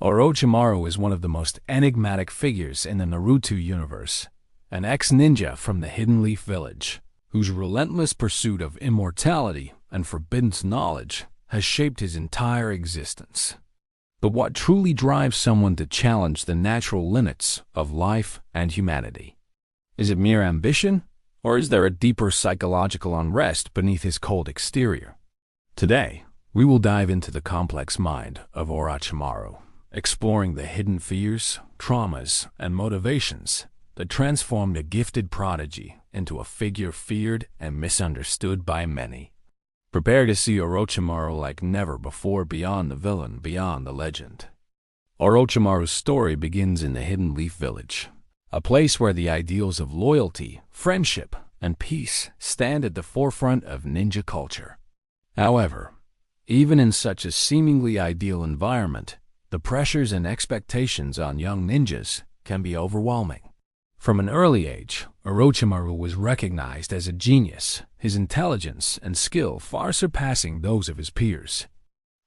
Orochimaru is one of the most enigmatic figures in the Naruto universe, an ex-ninja from the Hidden Leaf Village, whose relentless pursuit of immortality and forbidden knowledge has shaped his entire existence. But what truly drives someone to challenge the natural limits of life and humanity? Is it mere ambition, or is there a deeper psychological unrest beneath his cold exterior? Today, we will dive into the complex mind of Orochimaru, exploring the hidden fears, traumas, and motivations that transformed a gifted prodigy into a figure feared and misunderstood by many. Prepare to see Orochimaru like never before, beyond the villain, beyond the legend. Orochimaru's story begins in the Hidden Leaf Village, a place where the ideals of loyalty, friendship, and peace stand at the forefront of ninja culture. However, even in such a seemingly ideal environment, the pressures and expectations on young ninjas can be overwhelming. From an early age, Orochimaru was recognized as a genius, his intelligence and skill far surpassing those of his peers.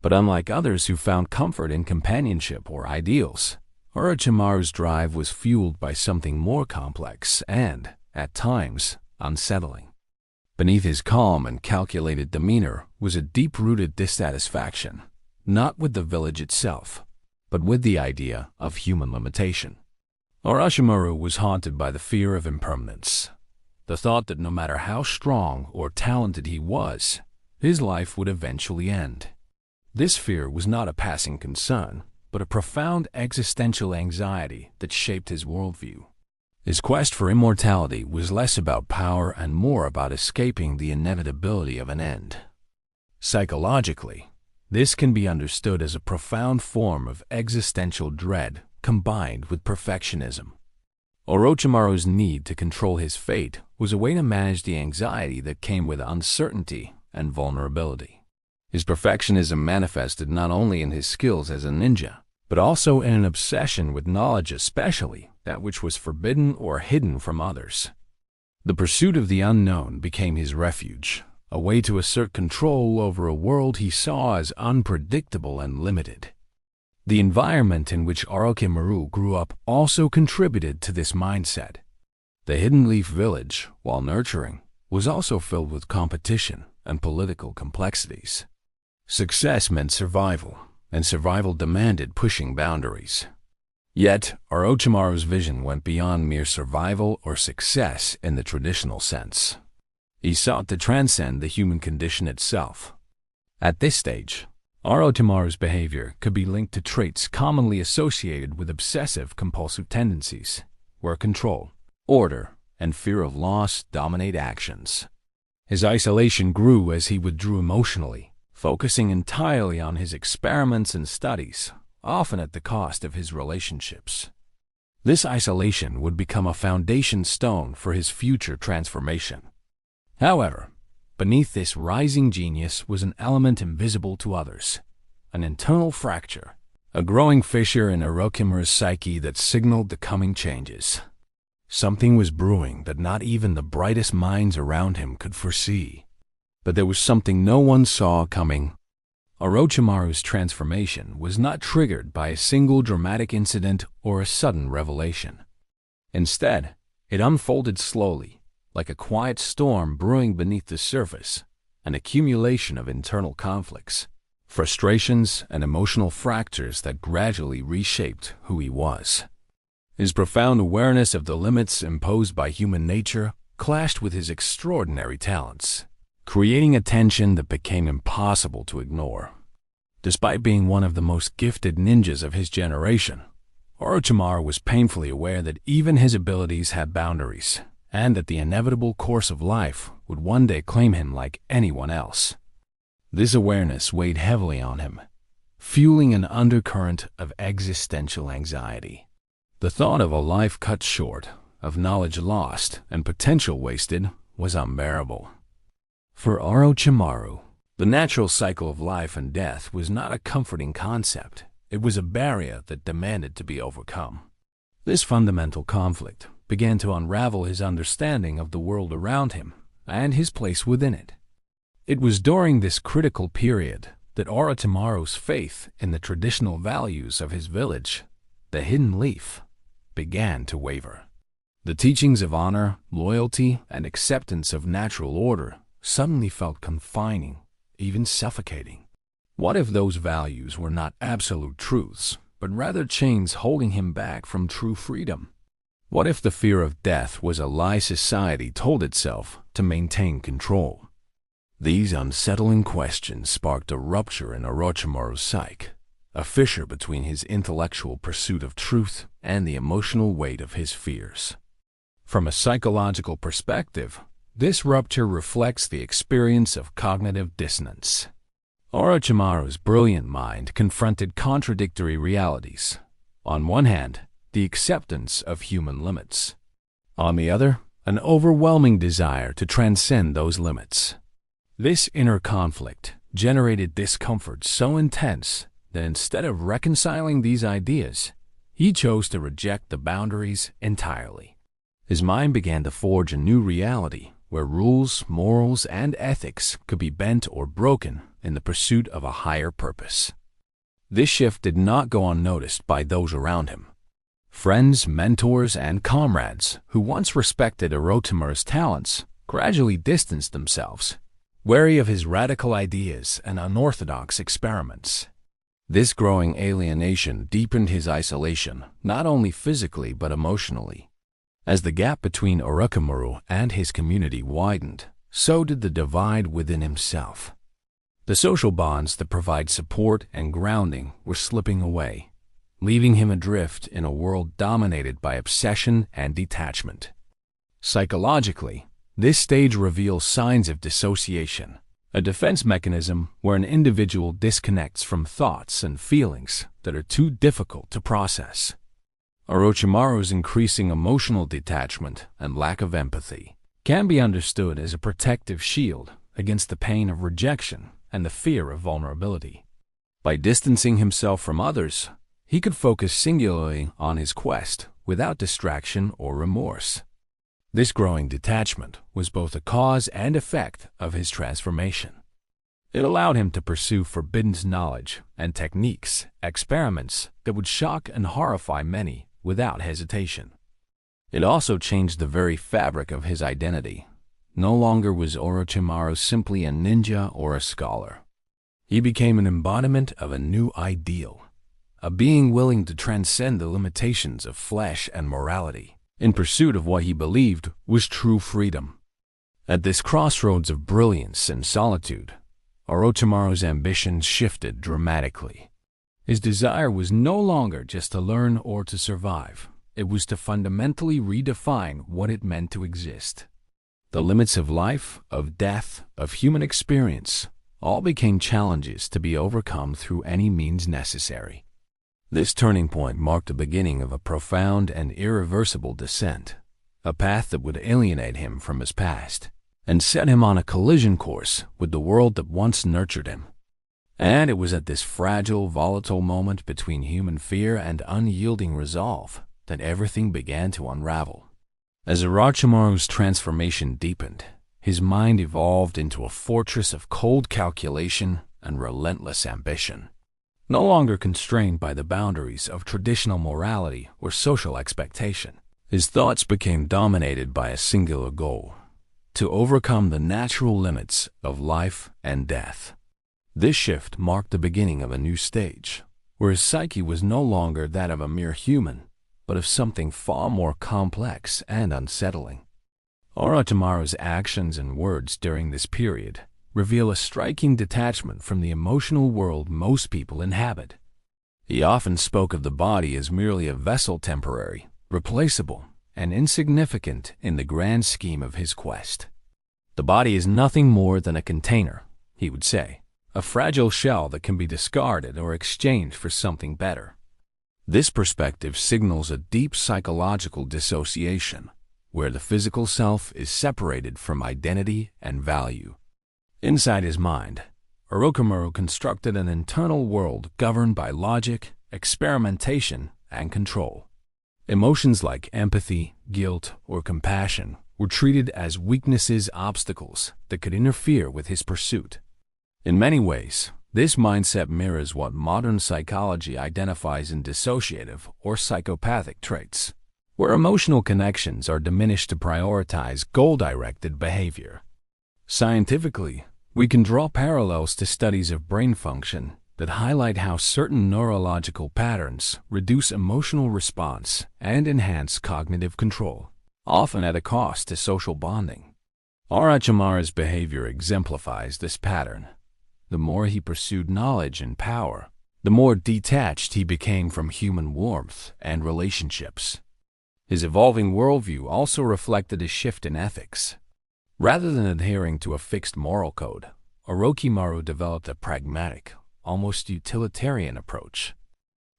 But unlike others who found comfort in companionship or ideals, Orochimaru's drive was fueled by something more complex and, at times, unsettling. Beneath his calm and calculated demeanor was a deep-rooted dissatisfaction, not with the village itself, but with the idea of human limitation. Orochimaru was haunted by the fear of impermanence, the thought that no matter how strong or talented he was, his life would eventually end. This fear was not a passing concern, but a profound existential anxiety that shaped his worldview. His quest for immortality was less about power and more about escaping the inevitability of an end. Psychologically, this can be understood as a profound form of existential dread combined with perfectionism. Orochimaru's need to control his fate was a way to manage the anxiety that came with uncertainty and vulnerability. His perfectionism manifested not only in his skills as a ninja, but also in an obsession with knowledge, especially that which was forbidden or hidden from others. The pursuit of the unknown became his refuge, a way to assert control over a world he saw as unpredictable and limited. The environment in which Orochimaru grew up also contributed to this mindset. The Hidden Leaf Village, while nurturing, was also filled with competition and political complexities. Success meant survival, and survival demanded pushing boundaries. Yet, Orochimaru's vision went beyond mere survival or success in the traditional sense. He sought to transcend the human condition itself. At this stage, Orochimaru's behavior could be linked to traits commonly associated with obsessive-compulsive tendencies, where control, order, and fear of loss dominate actions. His isolation grew as he withdrew emotionally, focusing entirely on his experiments and studies, often at the cost of his relationships. This isolation would become a foundation stone for his future transformation. However, beneath this rising genius was an element invisible to others, an internal fracture, a growing fissure in Orochimaru's psyche that signaled the coming changes. Something was brewing that not even the brightest minds around him could foresee. But there was something no one saw coming. Orochimaru's transformation was not triggered by a single dramatic incident or a sudden revelation. Instead, it unfolded slowly, like a quiet storm brewing beneath the surface, an accumulation of internal conflicts, frustrations, and emotional fractures that gradually reshaped who he was. His profound awareness of the limits imposed by human nature clashed with his extraordinary talents, creating a tension that became impossible to ignore. Despite being one of the most gifted ninjas of his generation, Orochimaru was painfully aware that even his abilities had boundaries, and that the inevitable course of life would one day claim him like anyone else. This awareness weighed heavily on him, fueling an undercurrent of existential anxiety. The thought of a life cut short, of knowledge lost, and potential wasted was unbearable. For Orochimaru, the natural cycle of life and death was not a comforting concept. It was a barrier that demanded to be overcome. This fundamental conflict began to unravel his understanding of the world around him and his place within it. It was during this critical period that Orochimaru's faith in the traditional values of his village, the hidden leaf, began to waver. The teachings of honor, loyalty, and acceptance of natural order suddenly felt confining, even suffocating. What if those values were not absolute truths, but rather chains holding him back from true freedom? What if the fear of death was a lie society told itself to maintain control? These unsettling questions sparked a rupture in Orochimaru's psyche, a fissure between his intellectual pursuit of truth and the emotional weight of his fears. From a psychological perspective, this rupture reflects the experience of cognitive dissonance. Orochimaru's brilliant mind confronted contradictory realities. On one hand, the acceptance of human limits. On the other, an overwhelming desire to transcend those limits. This inner conflict generated discomfort so intense that instead of reconciling these ideas, he chose to reject the boundaries entirely. His mind began to forge a new reality where rules, morals, and ethics could be bent or broken in the pursuit of a higher purpose. This shift did not go unnoticed by those around him. Friends, mentors, and comrades who once respected Orochimaru's talents gradually distanced themselves, wary of his radical ideas and unorthodox experiments. This growing alienation deepened his isolation, not only physically but emotionally. As the gap between Orochimaru and his community widened, so did the divide within himself. The social bonds that provide support and grounding were slipping away, leaving him adrift in a world dominated by obsession and detachment. Psychologically, this stage reveals signs of dissociation, a defense mechanism where an individual disconnects from thoughts and feelings that are too difficult to process. Orochimaru's increasing emotional detachment and lack of empathy can be understood as a protective shield against the pain of rejection and the fear of vulnerability. By distancing himself from others, he could focus singularly on his quest without distraction or remorse. This growing detachment was both a cause and effect of his transformation. It allowed him to pursue forbidden knowledge and techniques, experiments that would shock and horrify many without hesitation. It also changed the very fabric of his identity. No longer was Orochimaru simply a ninja or a scholar. He became an embodiment of a new ideal, a being willing to transcend the limitations of flesh and morality in pursuit of what he believed was true freedom. At this crossroads of brilliance and solitude, Orochimaru's ambitions shifted dramatically. His desire was no longer just to learn or to survive. It was to fundamentally redefine what it meant to exist. The limits of life, of death, of human experience all became challenges to be overcome through any means necessary. This turning point marked the beginning of a profound and irreversible descent, a path that would alienate him from his past and set him on a collision course with the world that once nurtured him. And it was at this fragile, volatile moment between human fear and unyielding resolve that everything began to unravel. As Orochimaru's transformation deepened, his mind evolved into a fortress of cold calculation and relentless ambition. No longer constrained by the boundaries of traditional morality or social expectation, his thoughts became dominated by a singular goal: to overcome the natural limits of life and death. This shift marked the beginning of a new stage, where his psyche was no longer that of a mere human, but of something far more complex and unsettling. Orochimaru's actions and words during this period reveal a striking detachment from the emotional world most people inhabit. He often spoke of the body as merely a vessel, temporary, replaceable, and insignificant in the grand scheme of his quest. The body is nothing more than a container, he would say, a fragile shell that can be discarded or exchanged for something better. This perspective signals a deep psychological dissociation, where the physical self is separated from identity and value. Inside his mind, Orochimaru constructed an internal world governed by logic, experimentation, and control. Emotions like empathy, guilt, or compassion were treated as weaknesses, obstacles that could interfere with his pursuit. In many ways, This mindset mirrors what modern psychology identifies in dissociative or psychopathic traits, where emotional connections are diminished to prioritize goal-directed behavior. Scientifically, we can draw parallels to studies of brain function that highlight how certain neurological patterns reduce emotional response and enhance cognitive control, often at a cost to social bonding. Orochimaru's behavior exemplifies this pattern. The more he pursued knowledge and power, the more detached he became from human warmth and relationships. His evolving worldview also reflected a shift in ethics. Rather than adhering to a fixed moral code, Orochimaru developed a pragmatic, almost utilitarian approach.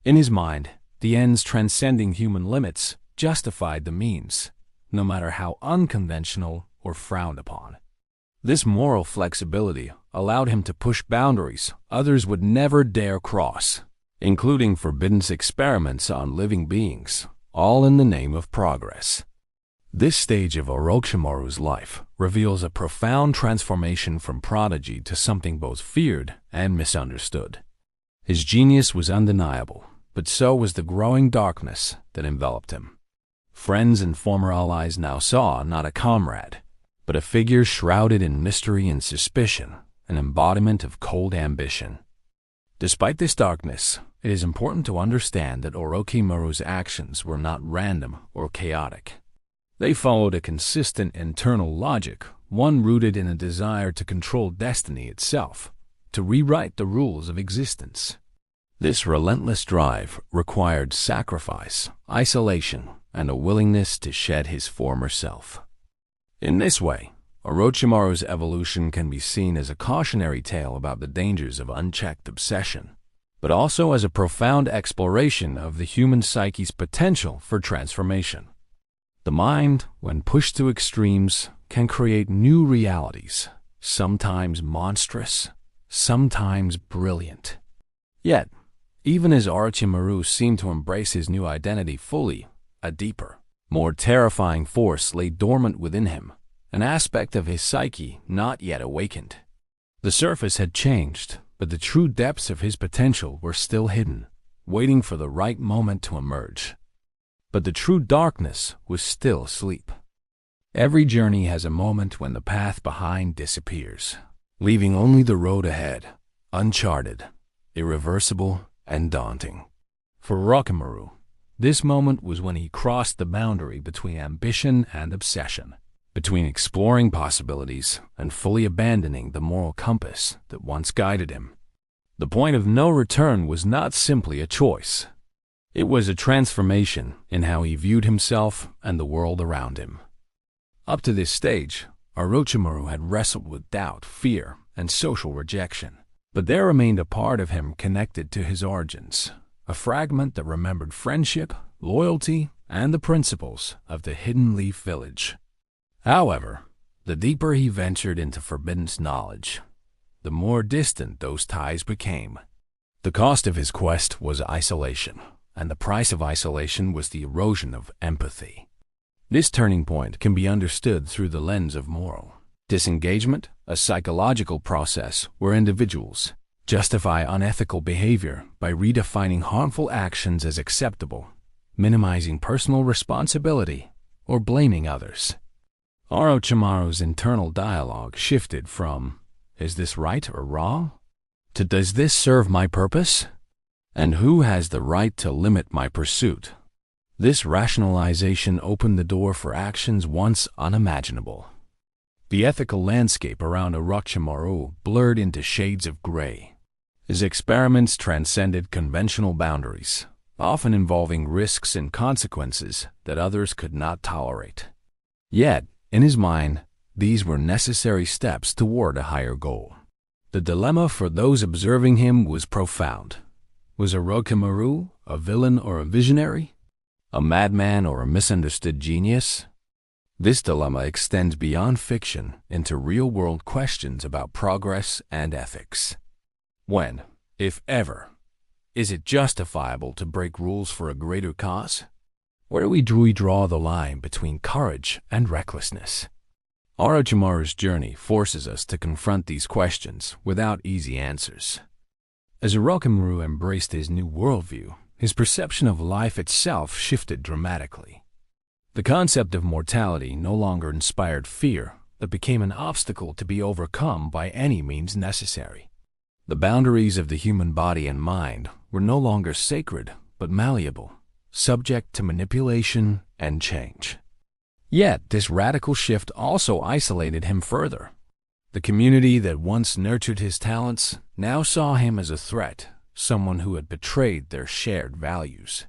In his mind, the ends transcending human limits justified the means, no matter how unconventional or frowned upon. This moral flexibility allowed him to push boundaries others would never dare cross, including forbidden experiments on living beings, all in the name of progress. This stage of Orochimaru's life reveals a profound transformation from prodigy to something both feared and misunderstood. His genius was undeniable, but so was the growing darkness that enveloped him. Friends and former allies now saw not a comrade, but a figure shrouded in mystery and suspicion, an embodiment of cold ambition. Despite this darkness, it is important to understand that Orochimaru's actions were not random or chaotic. They followed a consistent internal logic, one rooted in a desire to control destiny itself, to rewrite the rules of existence. This relentless drive required sacrifice, isolation, and a willingness to shed his former self. In this way, Orochimaru's evolution can be seen as a cautionary tale about the dangers of unchecked obsession, but also as a profound exploration of the human psyche's potential for transformation. The mind, when pushed to extremes, can create new realities, sometimes monstrous, sometimes brilliant. Yet, even as Orochimaru seemed to embrace his new identity fully, a deeper, more terrifying force lay dormant within him, an aspect of his psyche not yet awakened. The surface had changed, but the true depths of his potential were still hidden, waiting for the right moment to emerge. But the true darkness was still asleep. Every journey has a moment when the path behind disappears, leaving only the road ahead, uncharted, irreversible, and daunting. For Orochimaru, this moment was when he crossed the boundary between ambition and obsession, between exploring possibilities and fully abandoning the moral compass that once guided him. The point of no return was not simply a choice. It was a transformation in how he viewed himself and the world around him. Up to this stage, Orochimaru had wrestled with doubt, fear, and social rejection. But there remained a part of him connected to his origins, a fragment that remembered friendship, loyalty, and the principles of the Hidden Leaf Village. However, the deeper he ventured into forbidden knowledge, the more distant those ties became. The cost of his quest was isolation, and the price of isolation was the erosion of empathy. This turning point can be understood through the lens of moral disengagement, a psychological process where individuals justify unethical behavior by redefining harmful actions as acceptable, minimizing personal responsibility, or blaming others. Orochimaru's internal dialogue shifted from, "Is this right or wrong?" to "Does this serve my purpose?" and "Who has the right to limit my pursuit?" This rationalization opened the door for actions once unimaginable. The ethical landscape around Orochimaru blurred into shades of gray. His experiments transcended conventional boundaries, often involving risks and consequences that others could not tolerate. Yet, in his mind, these were necessary steps toward a higher goal. The dilemma for those observing him was profound. Was Orochimaru a villain or a visionary? A madman or a misunderstood genius? This dilemma extends beyond fiction into real-world questions about progress and ethics. When, if ever, is it justifiable to break rules for a greater cause? Where do we draw the line between courage and recklessness? Orochimaru's journey forces us to confront these questions without easy answers. As Orochimaru embraced his new worldview, his perception of life itself shifted dramatically. The concept of mortality no longer inspired fear, but became an obstacle to be overcome by any means necessary. The boundaries of the human body and mind were no longer sacred, but malleable, subject to manipulation and change. Yet, this radical shift also isolated him further. The community that once nurtured his talents now saw him as a threat, someone who had betrayed their shared values.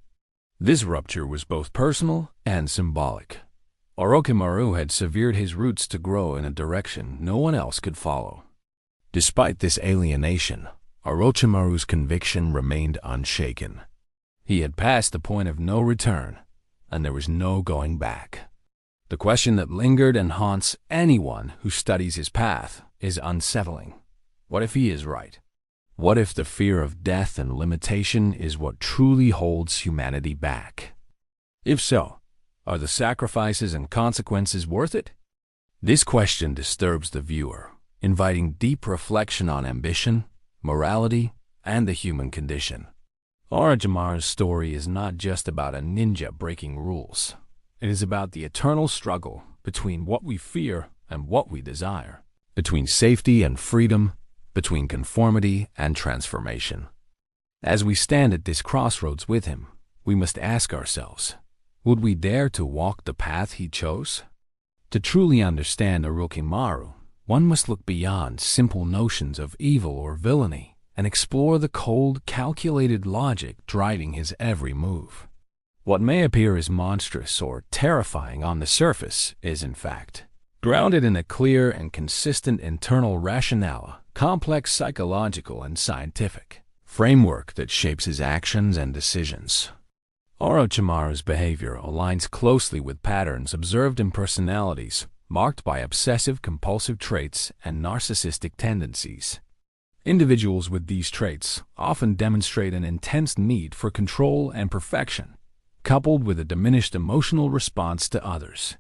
This rupture was both personal and symbolic. Orochimaru had severed his roots to grow in a direction no one else could follow. Despite this alienation, Orochimaru's conviction remained unshaken. He had passed the point of no return, and there was no going back. The question that lingered and haunts anyone who studies his path is unsettling. What if he is right? What if the fear of death and limitation is what truly holds humanity back? If so, are the sacrifices and consequences worth it? This question disturbs the viewer, inviting deep reflection on ambition, morality, and the human condition. Orochimaru's story is not just about a ninja breaking rules. It is about the eternal struggle between what we fear and what we desire, between safety and freedom, between conformity and transformation. As we stand at this crossroads with him, we must ask ourselves, would we dare to walk the path he chose? To truly understand Orochimaru, one must look beyond simple notions of evil or villainy and explore the cold, calculated logic driving his every move. What may appear as monstrous or terrifying on the surface is, in fact, grounded in a clear and consistent internal rationale, complex psychological and scientific framework that shapes his actions and decisions. Orochimaru's behavior aligns closely with patterns observed in personalities marked by obsessive-compulsive traits and narcissistic tendencies. Individuals with these traits often demonstrate an intense need for control and perfection, coupled with a diminished emotional response to others.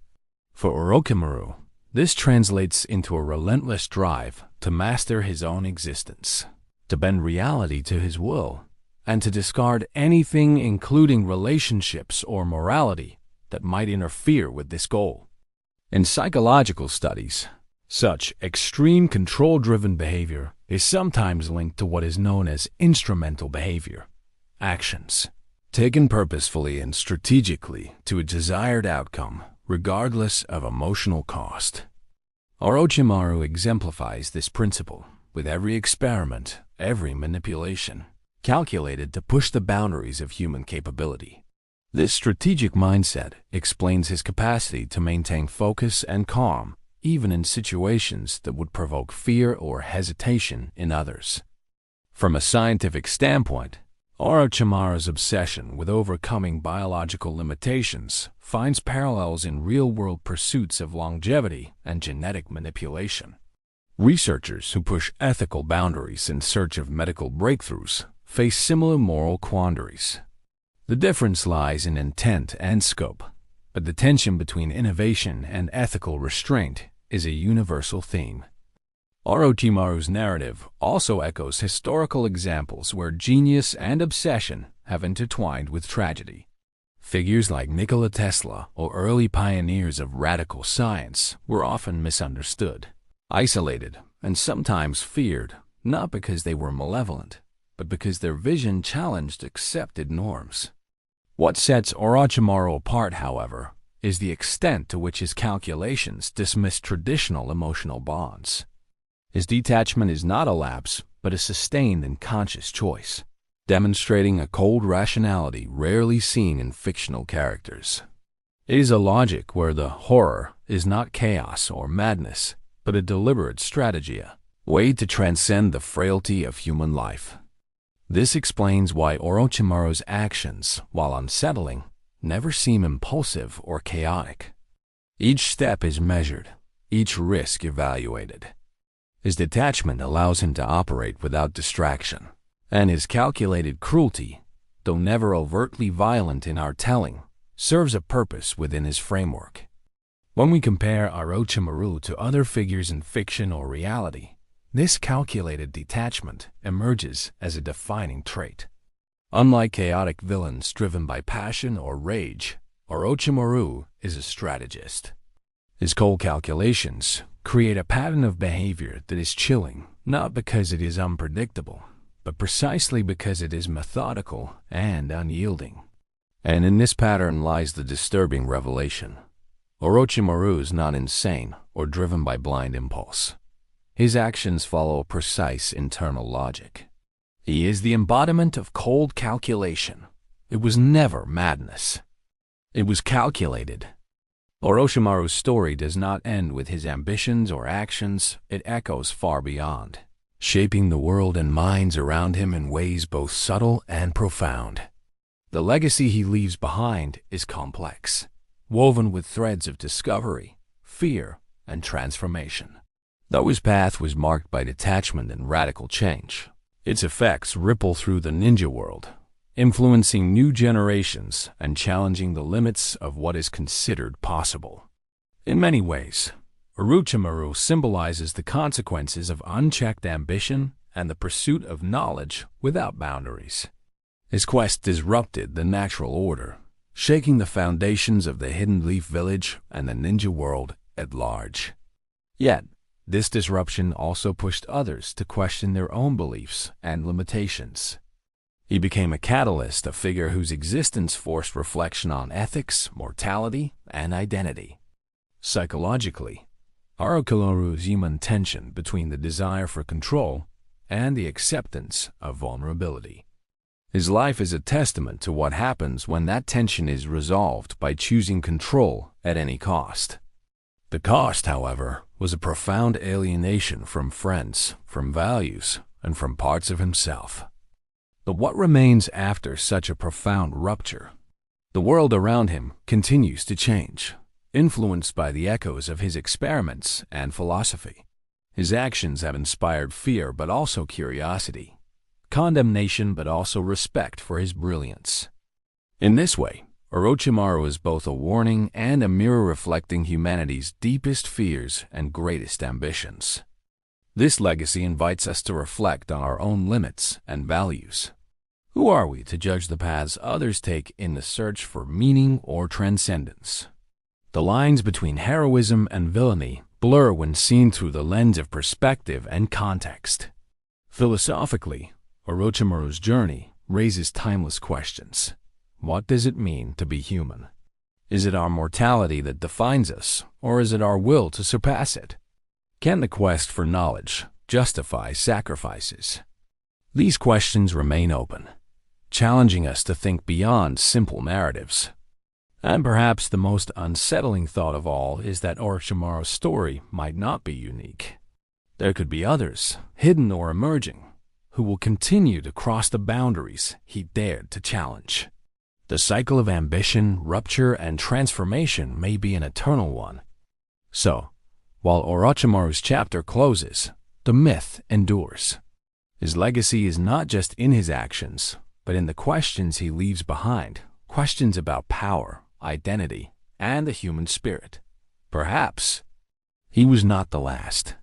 For Orochimaru, this translates into a relentless drive to master his own existence, to bend reality to his will, and to discard anything, including relationships or morality, that might interfere with this goal. In psychological studies, such extreme control-driven behavior is sometimes linked to what is known as instrumental behavior, actions taken purposefully and strategically to a desired outcome, regardless of emotional cost. Orochimaru exemplifies this principle with every experiment, every manipulation, calculated to push the boundaries of human capability. This strategic mindset explains his capacity to maintain focus and calm, even in situations that would provoke fear or hesitation in others. From a scientific standpoint, Orochimaru's obsession with overcoming biological limitations finds parallels in real-world pursuits of longevity and genetic manipulation. Researchers who push ethical boundaries in search of medical breakthroughs face similar moral quandaries. The difference lies in intent and scope, but the tension between innovation and ethical restraint is a universal theme. Orochimaru's narrative also echoes historical examples where genius and obsession have intertwined with tragedy. Figures like Nikola Tesla or early pioneers of radical science were often misunderstood, isolated, and sometimes feared, not because they were malevolent, but because their vision challenged accepted norms. What sets Orochimaru apart, however, is the extent to which his calculations dismiss traditional emotional bonds. His detachment is not a lapse, but a sustained and conscious choice, demonstrating a cold rationality rarely seen in fictional characters. It is a logic where the horror is not chaos or madness, but a deliberate strategy, weighed to transcend the frailty of human life. This explains why Orochimaru's actions, while unsettling, never seem impulsive or chaotic. Each step is measured, each risk evaluated. His detachment allows him to operate without distraction, and his calculated cruelty, though never overtly violent in our telling, serves a purpose within his framework. When we compare Orochimaru to other figures in fiction or reality, This calculated detachment emerges as a defining trait. Unlike chaotic villains driven by passion or rage, Orochimaru is a strategist. His cold calculations create a pattern of behavior that is chilling, not because it is unpredictable, but precisely because it is methodical and unyielding. And in this pattern lies the disturbing revelation. Orochimaru is not insane or driven by blind impulse. His actions follow a precise internal logic. He is the embodiment of cold calculation. It was never madness. It was calculated. Orochimaru's story does not end with his ambitions or actions. It echoes far beyond, shaping the world and minds around him in ways both subtle and profound. The legacy he leaves behind is complex, woven with threads of discovery, fear, and transformation. Though his path was marked by detachment and radical change, its effects ripple through the ninja world, influencing new generations and challenging the limits of what is considered possible. In many ways, Orochimaru symbolizes the consequences of unchecked ambition and the pursuit of knowledge without boundaries. His quest disrupted the natural order, shaking the foundations of the Hidden Leaf Village and the ninja world at large. Yet, this disruption also pushed others to question their own beliefs and limitations. He became a catalyst, a figure whose existence forced reflection on ethics, mortality, and identity. Psychologically, Orochimaru's human tension between the desire for control and the acceptance of vulnerability. His life is a testament to what happens when that tension is resolved by choosing control at any cost. The cost, however, was a profound alienation from friends, from values, and from parts of himself. But what remains after such a profound rupture? The world around him continues to change, influenced by the echoes of his experiments and philosophy. His actions have inspired fear but also curiosity, condemnation but also respect for his brilliance. In this way, Orochimaru is both a warning and a mirror reflecting humanity's deepest fears and greatest ambitions. This legacy invites us to reflect on our own limits and values. Who are we to judge the paths others take in the search for meaning or transcendence? The lines between heroism and villainy blur when seen through the lens of perspective and context. Philosophically, Orochimaru's journey raises timeless questions. What does it mean to be human? Is it our mortality that defines us, or is it our will to surpass it? Can the quest for knowledge justify sacrifices? These questions remain open, challenging us to think beyond simple narratives. And perhaps the most unsettling thought of all is that Orochimaru's story might not be unique. There could be others, hidden or emerging, who will continue to cross the boundaries he dared to challenge. The cycle of ambition, rupture, and transformation may be an eternal one. So, while Orochimaru's chapter closes, the myth endures. His legacy is not just in his actions, but in the questions he leaves behind, questions about power, identity, and the human spirit. Perhaps he was not the last.